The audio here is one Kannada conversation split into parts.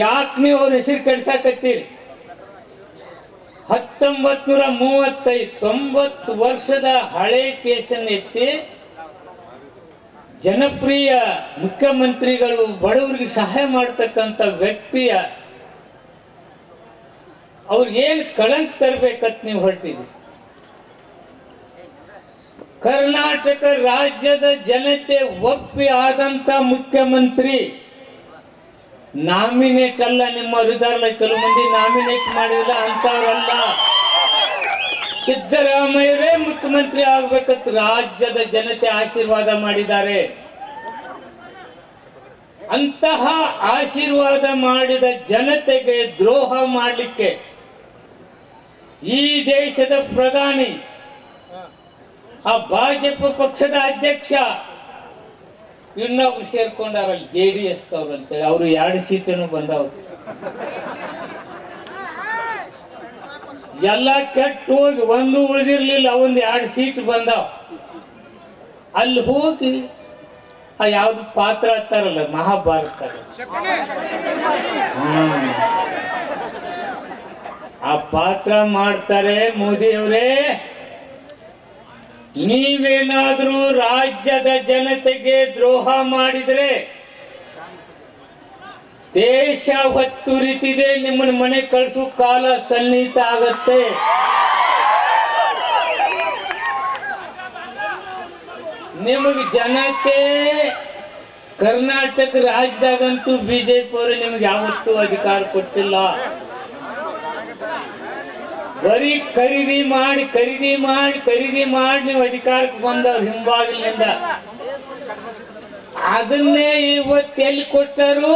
ಯಾಕೆ ನೀವು ಅವ್ರ ಹೆಸರು ಕೆಡ್ಸಾಕತ್ತೀರಿ? 1935 90 ವರ್ಷದ ಹಳೆ ಕೇಸನ್ನು ಎತ್ತಿ ಜನಪ್ರಿಯ ಮುಖ್ಯಮಂತ್ರಿಗಳು ಬಡವರಿಗೆ ಸಹಾಯ ಮಾಡತಕ್ಕಂಥ ವ್ಯಕ್ತಿಯ ಅವ್ರಿಗೇನು ಕಳಂಕ ತರಬೇಕಂತ ನೀವು ಹೊರಟಿದ್ರಿ. ಕರ್ನಾಟಕ ರಾಜ್ಯದ ಜನತೆ ಒಪ್ಪಿ ಆದಂತ ಮುಖ್ಯಮಂತ್ರಿ ನಾಮಿನೇಟ್ ಅಲ್ಲ. ನಿಮ್ಮ ಹೃದಯ ಕೆಲವು ಮಂದಿ ನಾಮಿನೇಟ್ ಮಾಡಿಲ್ಲ ಅಂತವರಲ್ಲ. ಸಿದ್ದರಾಮಯ್ಯವರೇ ಮುಖ್ಯಮಂತ್ರಿ ಆಗ್ಬೇಕಂತ ರಾಜ್ಯದ ಜನತೆ ಆಶೀರ್ವಾದ ಮಾಡಿದ್ದಾರೆ. ಅಂತಹ ಆಶೀರ್ವಾದ ಮಾಡಿದ ಜನತೆಗೆ ದ್ರೋಹ ಮಾಡಲಿಕ್ಕೆ ಈ ದೇಶದ ಪ್ರಧಾನಿ, ಆ ಭಾಜಪ ಪಕ್ಷದ ಅಧ್ಯಕ್ಷ ಇನ್ನೊಬ್ರು ಸೇರ್ಕೊಂಡಾರಲ್ಲ JDS ತವ್ರು ಅಂತೇಳಿ, ಅವರು 2 ಸೀಟನ್ನು ಬಂದವ್ರು. ಎಲ್ಲ ಕೆಟ್ಟು ಹೋಗಿ ಒಂದು ಉಳಿದಿರ್ಲಿಲ್ಲ, ಒಂದು 2 ಸೀಟ್ ಬಂದಾವ. ಅಲ್ಲಿ ಹೋಗಿ ಆ ಯಾವ್ದು ಪಾತ್ರ ಅಂತಾರಲ್ಲ ಮಹಾಭಾರತ, ಆ ಪಾತ್ರ ಮಾಡ್ತಾರೆ. ಮೋದಿಯವರೇ, ನೀವೇನಾದ್ರೂ ರಾಜ್ಯದ ಜನತೆಗೆ ದ್ರೋಹ ಮಾಡಿದ್ರೆ ದೇಶ ಹೊತ್ತುರಿತಿದೆ, ನಿಮ್ಮನ್ನ ಮನೆ ಕಳಿಸೋ ಕಾಲ ಸನ್ನಿಹಿತ ಆಗತ್ತೆ. ನಿಮಗೆ ಜನತೆ ಕರ್ನಾಟಕ ರಾಜ್ಯದಾಗಂತೂ ಬಿಜೆಪಿ ಅವರು ನಿಮ್ಗೆ ಯಾವತ್ತೂ ಅಧಿಕಾರ ಕೊಟ್ಟಿಲ್ಲ. ಬರೀ ಖರೀದಿ ಮಾಡಿ ನೀವು ಅಧಿಕಾರಕ್ಕೆ ಬಂದವ್ರು ಹಿಂಬಾಗಿಲಿನಿಂದ. ಅದನ್ನೇ ಇವತ್ತು ಎಲ್ಲಿ ಕೊಟ್ಟರು?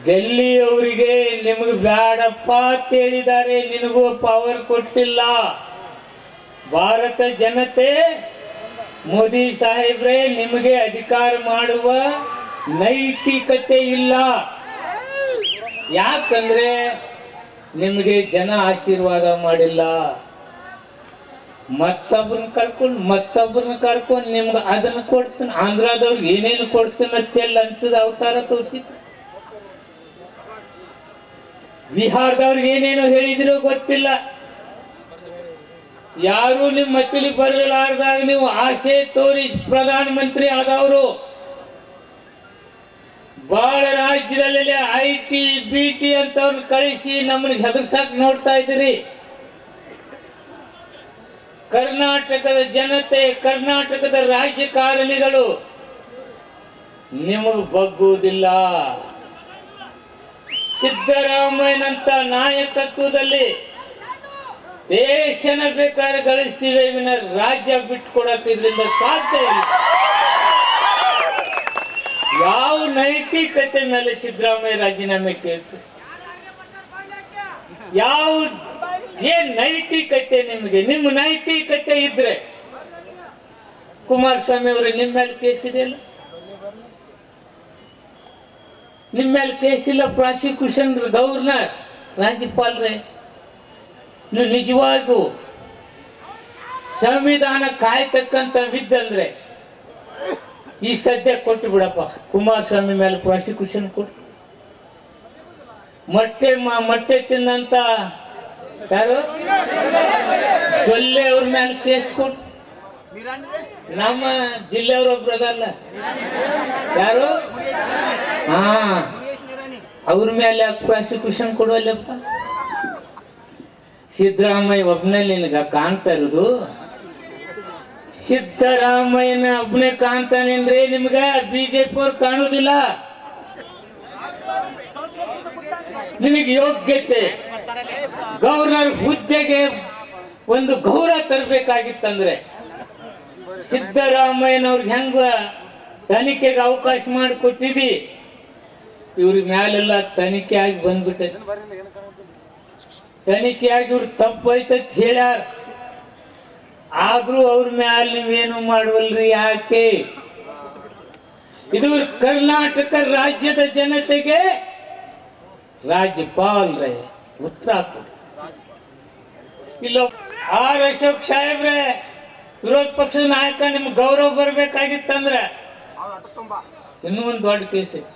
ಡೆಲ್ಲಿ ಅವರಿಗೆ ನಿಮಗೆ ಬ್ಯಾಡಪ್ಪ ಅಂತ ಹೇಳಿದ್ದಾರೆ, ನಿನಗೂ ಪವರ್ ಕೊಟ್ಟಿಲ್ಲ. ಭಾರತ ಜನತೆ ಮೋದಿ ಸಾಹೇಬ್ರೆ ನಿಮಗೆ ಅಧಿಕಾರ ಮಾಡುವ ನೈತಿಕತೆ ಇಲ್ಲ. ಯಾಕಂದ್ರೆ ನಿಮಗೆ ಜನ ಆಶೀರ್ವಾದ ಮಾಡಿಲ್ಲ. ಮತ್ತೊಬ್ಬರನ್ನ ಕರ್ಕೊಂಡು ನಿಮ್ಗೆ ಅದನ್ನ ಕೊಡ್ತೀನಿ, ಆಂಧ್ರದವ್ರಿಗೆ ಏನೇನು ಕೊಡ್ತೀನಿ ಅಂತೆಲ್ಲ ಅನ್ಸದ ಅವತಾರ ತೋರಿಸಿ, ಬಿಹಾರದವ್ರಿಗೆ ಏನೇನು ಹೇಳಿದಿರೋ ಗೊತ್ತಿಲ್ಲ. ಯಾರು ನಿಮ್ಮ ಮಕ್ಕಳಿಗೆ ಬರಲಾರ್ದಾಗ ನೀವು ಆಸೆ ತೋರಿ ಪ್ರಧಾನ ಮಂತ್ರಿ ಆದವರು. ಬಹಳ ರಾಜ್ಯದಲ್ಲಿ IT BT ಅಂತವ್ರನ್ನ ಕಳಿಸಿ ನಮ್ಮನ್ನ ಹೆದರ್ಸಕ್ ನೋಡ್ತಾ ಇದ್ದೀರಿ. ಕರ್ನಾಟಕದ ಜನತೆ, ಕರ್ನಾಟಕದ ರಾಜಕಾರಣಿಗಳು ನಿಮಗೆ ಬಗ್ಗುವುದಿಲ್ಲ. ಸಿದ್ದರಾಮಯ್ಯನಂತ ನಾಯಕತ್ವದಲ್ಲಿ ದೇಶನ ಬೇಕಾದ್ರೆ ಗಳಿಸ್ತೀವಿ, ವಿನ ರಾಜ್ಯ ಬಿಟ್ಕೊಡಕ್ಕೆ ಇದರಿಂದ ಸಾಧ್ಯ ಇಲ್ಲ. ಯಾವ ನೈತಿಕತೆ ಮೇಲೆ ಸಿದ್ದರಾಮಯ್ಯ ರಾಜೀನಾಮೆ ಕೇಳ್ತು? ಏನ್ ನೈತಿಕತೆ ನಿಮಗೆ? ನಿಮ್ಮ ನೈತಿಕತೆ ಇದ್ರೆ ಕುಮಾರಸ್ವಾಮಿ ಅವರು ನಿಮ್ಮ ಮೇಲೆ ಕೇಸ್ ಇದೆಯಲ್ಲ, ನಿಮ್ಮ ಮೇಲೆ ಕೇಸ್ ಇಲ್ಲ. ಪ್ರಾಸಿಕ್ಯೂಷನ್ ಗವರ್ನರ್, ರಾಜ್ಯಪಾಲರೇ, ನೀವು ನಿಜವಾಗೂ ಸಂವಿಧಾನ ಕಾಯ್ತಕ್ಕಂತ ವಿದ್ದಂದ್ರೆ ಈ ಸದ್ಯ ಕೊಟ್ಟು ಬಿಡಪ್ಪ. ಕುಮಾರಸ್ವಾಮಿ ಮೇಲೆ ಪ್ರಾಸಿಕ್ಯೂಷನ್ ಕೊಟ್ಟು, ಮೊಟ್ಟೆ ತಿನ್ನಂತ ಯಾರು ಜೊಲ್ಲೆ ಅವ್ರ ಮೇಲೆ ಕೇಸ್ ಕೊಟ್ಟು, ನಮ್ಮ ಜಿಲ್ಲೆಯವ್ರೊಬ್ರು ಅದಲ್ಲ ಯಾರು, ಅವ್ರ ಮೇಲೆ ಪ್ರಾಸಿಕ್ಯೂಷನ್ ಕೊಡುವಲ್ಲಪ್ಪ. ಸಿದ್ದರಾಮಯ್ಯ ಒಬ್ಬನಲ್ಲಿ ನಿನಗ ಕಾಣ್ತಾ ಇರೋದು? ಸಿದ್ದರಾಮಯ್ಯನ ಒಬ್ಬನೇ ಕಾಣ್ತಾನೇನ್ರಿ ನಿಮ್ಗ? ಬಿಜೆಪಿ ಅವ್ರು ಕಾಣುದಿಲ್ಲ. ನಿಮಗೆ ಯೋಗ್ಯತೆ, ಗವರ್ನರ್ ಹುದ್ದೆಗೆ ಒಂದು ಗೌರವ ತರಬೇಕಾಗಿತ್ತಂದ್ರೆ ಸಿದ್ದರಾಮಯ್ಯನವ್ರಿಗೆ ಹೆಂಗ ತನಿಖೆಗೆ ಅವಕಾಶ ಮಾಡಿಕೊಟ್ಟಿದಿ, ಇವ್ರ ಮ್ಯಾಲೆಲ್ಲ ತನಿಖೆ ಆಗಿ ಬಂದ್ಬಿಟ್ಟೆ. ತನಿಖೆಯಾಗಿ ಇವ್ರು ತಪ್ಪೈತತ್ ಹೇಳ್ಯಾರ, ಆದ್ರೂ ಅವ್ರ ಮ್ಯಾಲ ನೀವೇನು ಮಾಡುವಲ್ರಿ? ಯಾಕೆ? ಇದು ಕರ್ನಾಟಕ ರಾಜ್ಯದ ಜನತೆಗೆ ರಾಜ್ಯಪಾಲರೇ ಉತ್ತರ ಕೊಡಿ. ಇಲ್ಲ ಅಶೋಕ್ ಸಾಹೇಬ್ರೆ, ವಿರೋಧ ಪಕ್ಷದ ನಾಯಕ, ನಿಮ್ಗೆ ಗೌರವ ಬರ್ಬೇಕಾಗಿತ್ತಂದ್ರೆ ಇನ್ನೂ ಒಂದು ದೊಡ್ಡ ಕೇಸ್ ಇದೆ.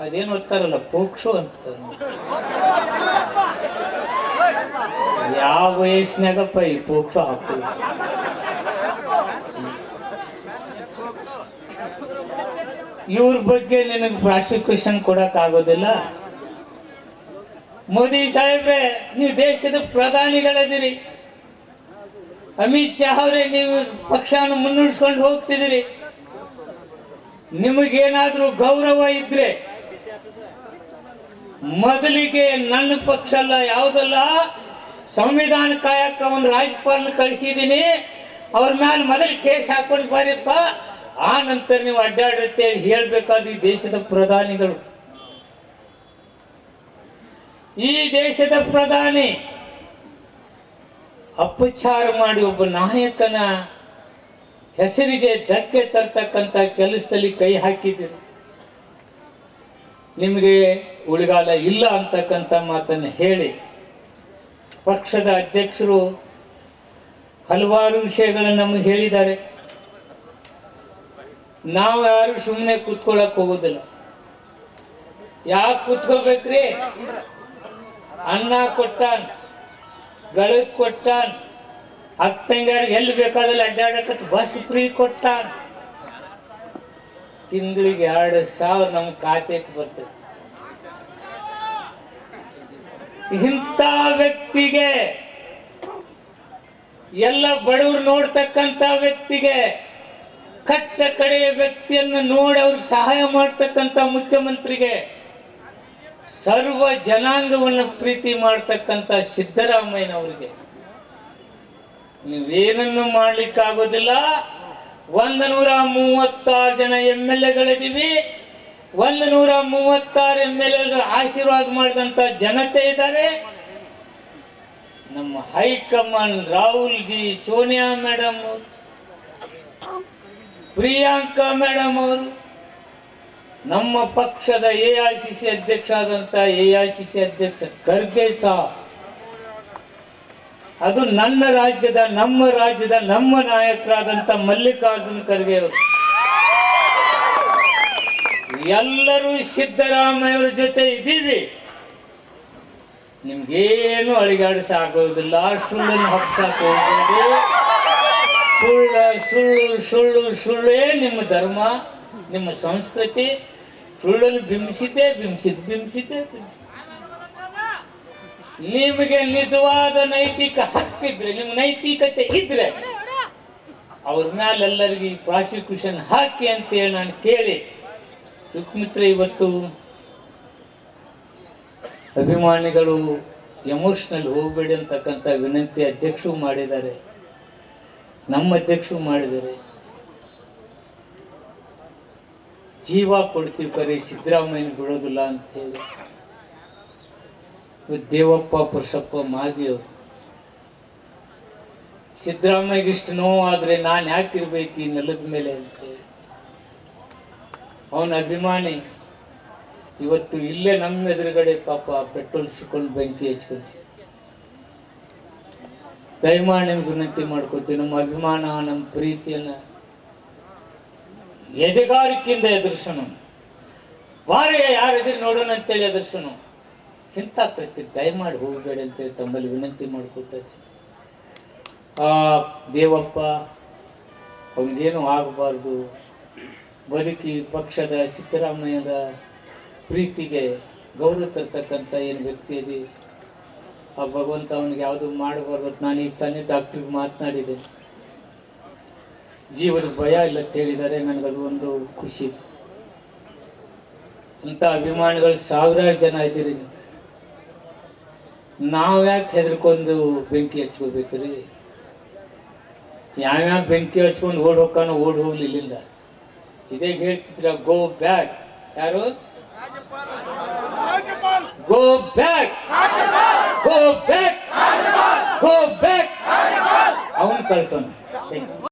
ಅದೇನು ಓದ್ತಾರಲ್ಲ ಪೋಕ್ಷೋ ಅಂತ. ಯಾವ ವಯಸ್ಸಿನಾಗಪ್ಪ ಈ ಪೋಕ್ಷೋ ಹಾಕು? ಇವ್ರ ಬಗ್ಗೆ ನಿನಗೆ ಪ್ರಾಸಿಕ್ಯೂಷನ್ ಕೊಡಕ್ ಆಗೋದಿಲ್ಲ. ಮೋದಿ ಸಾಹೇಬ್ರೆ, ನೀವು ದೇಶದ ಪ್ರಧಾನಿಗಳದಿರಿ. ಅಮಿತ್ ಶಾ ಅವರೇ, ನೀವು ಪಕ್ಷವನ್ನು ಮುನ್ನಡೆಸ್ಕೊಂಡು ಹೋಗ್ತಿದ್ದೀರಿ. ನಿಮಗೇನಾದ್ರೂ ಗೌರವ ಇದ್ರೆ ಮೊದಲಿಗೆ ನನ್ನ ಪಕ್ಷ ಅಲ್ಲ, ಯಾವುದಲ್ಲ, ಸಂವಿಧಾನ ಕಾಯಕ ಒಂದು ರಾಜ್ಯಪಾಲನ ಕಳಿಸಿದ್ದೀನಿ, ಅವ್ರ ಮೇಲೆ ಮೊದಲು ಕೇಸ್ ಹಾಕೊಂಡು ಬಾರಿಪ್ಪ, ಆ ನಂತರ ನೀವು ಅಡ್ಡಾಡುತ್ತೆ ಹೇಳ್ಬೇಕಾದ ಈ ದೇಶದ ಪ್ರಧಾನಿಗಳು. ಈ ದೇಶದ ಪ್ರಧಾನಿ ಅಪಚಾರ ಮಾಡಿ ಒಬ್ಬ ನಾಯಕನ ಹೆಸರಿಗೆ ಧಕ್ಕೆ ತರ್ತಕ್ಕಂಥ ಕೆಲಸದಲ್ಲಿ ಕೈ ಹಾಕಿದ್ದೀರಿ. ನಿಮಗೆ ಉಳಿಗಾಲ ಇಲ್ಲ ಅಂತಕ್ಕಂಥ ಮಾತನ್ನು ಹೇಳಿ ಪಕ್ಷದ ಅಧ್ಯಕ್ಷರು ಹಲವಾರು ವಿಷಯಗಳನ್ನು ನಮಗೆ ಹೇಳಿದ್ದಾರೆ. ನಾವು ಯಾರು ಸುಮ್ಮನೆ ಕೂತ್ಕೊಳ್ಳಕ್ ಹೋಗೋದಿಲ್ಲ. ಯಾಕೆ ಕೂತ್ಕೋಬೇಕ್ರಿ? ಅನ್ನ ಕೊಟ್ಟಾನ್, ಗಳಕ್ ಕೊಟ್ಟಾನ್, ಅಕ್ಕಂಗಾರ ಎಲ್ಲಿ ಬೇಕಾದಲ್ಲಿ ಅಡ್ಡಾಡಕತ್ ಬಸ್ ಫ್ರೀ ಕೊಟ್ಟಾನ್. ತಿಂಗಳಿಗೆ 2,000 ನಮ್ಮ ಖಾತೆಗೆ ಬರ್ತದೆ. ಇಂಥ ವ್ಯಕ್ತಿಗೆ, ಎಲ್ಲ ಬಡವರು ನೋಡ್ತಕ್ಕಂಥ ವ್ಯಕ್ತಿಗೆ, ಕಟ್ಟ ಕಡೆಯ ವ್ಯಕ್ತಿಯನ್ನು ನೋಡಿ ಅವ್ರಿಗೆ ಸಹಾಯ ಮಾಡ್ತಕ್ಕಂಥ ಮುಖ್ಯಮಂತ್ರಿಗೆ, ಸರ್ವ ಜನಾಂಗವನ್ನು ಪ್ರೀತಿ ಮಾಡ್ತಕ್ಕಂಥ ಸಿದ್ದರಾಮಯ್ಯನವರಿಗೆ ನೀವೇನನ್ನು ಮಾಡ್ಲಿಕ್ಕಾಗೋದಿಲ್ಲ. 136 ಜನ MLA-ಗಳಿದ್ದೀವಿ. 136 MLA ಆಶೀರ್ವಾದ ಮಾಡಿದಂತ ಜನತೆ ಇದ್ದಾರೆ. ನಮ್ಮ high command Rahul G, Sonia madam, Priyanka madam ಅವರು, ನಮ್ಮ ಪಕ್ಷದ AICC ಅಧ್ಯಕ್ಷ ಆದಂತ AICC ಅಧ್ಯಕ್ಷ ಖರ್ಗೆ ಸಾಹ್, ಅದು ನಮ್ಮ ರಾಜ್ಯದ ನಮ್ಮ ನಾಯಕರಾದಂತ ಮಲ್ಲಿಕಾರ್ಜುನ್ ಖರ್ಗೆ ಅವರು, ಎಲ್ಲರೂ ಸಿದ್ದರಾಮಯ್ಯವರ ಜೊತೆ ಇದ್ದೀವಿ. ನಿಮ್ಗೇನು ಅಳಿಗಾಡಿಸಾಗೋದಿಲ್ಲ. ಸುಳ್ಳನ್ನು ಹಬ್ಸಕ್ ಹೋಗ್ಬೋದು. ಸುಳ್ಳೇ ನಿಮ್ಮ ಧರ್ಮ, ನಿಮ್ಮ ಸಂಸ್ಕೃತಿ. ಸುಳ್ಳನ್ನು ಬಿಂಬಿಸಿದ್ದೆ. ನಿಮಗೆ ನಿಜವಾದ ನೈತಿಕ ಹಕ್ಕಿದ್ರೆ, ನಿಮ್ಮ ನೈತಿಕತೆ ಇದ್ರೆ ಅವ್ರ ಮೇಲೆಲ್ಲರಿಗೂ ಪ್ರಾಸಿಕ್ಯೂಷನ್ ಹಾಕಿ ಅಂತೇಳಿ ನಾನು ಕೇಳಿ, ಯುಕ್ಮಿತ್ರ ಇವತ್ತು ಅಭಿಮಾನಿಗಳು ಎಮೋಷನಲ್ ಹೋಗಬೇಡಿ ಅಂತಕ್ಕಂಥ ವಿನಂತಿ ಅಧ್ಯಕ್ಷರು ಮಾಡಿದ್ದಾರೆ, ನಮ್ಮ ಅಧ್ಯಕ್ಷರು ಮಾಡಿದ್ದಾರೆ. ಜೀವ ಕೊಡ್ತೀವಿ ಕರೆ ಸಿದ್ದರಾಮಯ್ಯನ ಬಿಡೋದಿಲ್ಲ ಅಂತ ಹೇಳಿ ದೇವಪ್ಪ ಪುರುಷಪ್ಪ ಮಾದಿಯವರು, ಸಿದ್ದರಾಮಯ್ಯಗೆ ಇಷ್ಟು ನೋವಾದ್ರೆ ನಾನು ಯಾಕಿರ್ಬೇಕು ಈ ನೆಲದ ಮೇಲೆ ಅಂತ ಹೇಳಿ ಅವನ ಅಭಿಮಾನಿ ಇವತ್ತು ಇಲ್ಲೇ ನಮ್ಮ ಎದುರುಗಡೆ ಪಾಪ ಪೆಟ್ರೋಲ್ ಸಿಕ್ಕೊಂಡು ಬೆಂಕಿ ಹಚ್ಕೊಂಡು. ದಯಮಾಡಿ ನಿಮ್ಗೆ ವಿನಂತಿ ಮಾಡ್ಕೊತೀವಿ, ನಮ್ಮ ಅಭಿಮಾನ, ನಮ್ಮ ಪ್ರೀತಿಯನ್ನ ಎದೆಗಾರಿಕೆಯಿಂದ ಎದುರಿಸೋಣ. ಬಾರೆ ಯಾರೆದುರು ನೋಡೋಣ ಅಂತೇಳಿ ಎದುರಿಸೋಣ. ಇಂಥ ಪ್ರತಿ ದಯಮಾಡಿ ಹೋಗಬೇಡಿ ಅಂತೇಳಿ ತಮ್ಮಲ್ಲಿ ವಿನಂತಿ ಮಾಡ್ಕೊಳ್ತದೆ. ಆ ದೇವಪ್ಪ ಅವನಿಗೇನು ಆಗಬಾರ್ದು, ಬದುಕಿ ಪಕ್ಷದ ಸಿದ್ದರಾಮಯ್ಯದ ಪ್ರೀತಿಗೆ ಗೌರವ ತರ್ತಕ್ಕಂಥ ಏನು ವ್ಯಕ್ತಿ ಇದೆ, ಆ ಭಗವಂತ ಅವನಿಗೆ ಯಾವುದು ಮಾಡಬಾರ್ದು. ನಾನು ಈಗ ತಾನೇ ಡಾಕ್ಟ್ರಿಗೆ ಮಾತನಾಡಿದೆ, ಜೀವದ ಭಯ ಇಲ್ಲ ಅಂತ ಹೇಳಿದ್ದಾರೆ. ನನಗದು ಒಂದು ಖುಷಿ. ಅಂತ ಅಭಿಮಾನಿಗಳು ಸಾವಿರಾರು ಜನ ಇದ್ದೀರಿ. ನಾವ್ಯಾಕೆ ಹೆದರ್ಕೊಂಡು ಬೆಂಕಿ ಹಚ್ಕೋಬೇಕ್ರಿ? ಯಾವ್ಯಾವ ಬೆಂಕಿ ಹಚ್ಕೊಂಡು ಓಡ್ ಹೋಗ್ತಾನೋ ಓಡ್ ಹೋಗ್ಲಿ ಇಲ್ಲಿಂದ. ಇದೇ ಹೇಳ್ತಿದ್ರ, ಗೋ ಬ್ಯಾಕ್. ಯಾರು? Go back, go back, go back. ಅವನು ಕಳ್ಸೋಣ.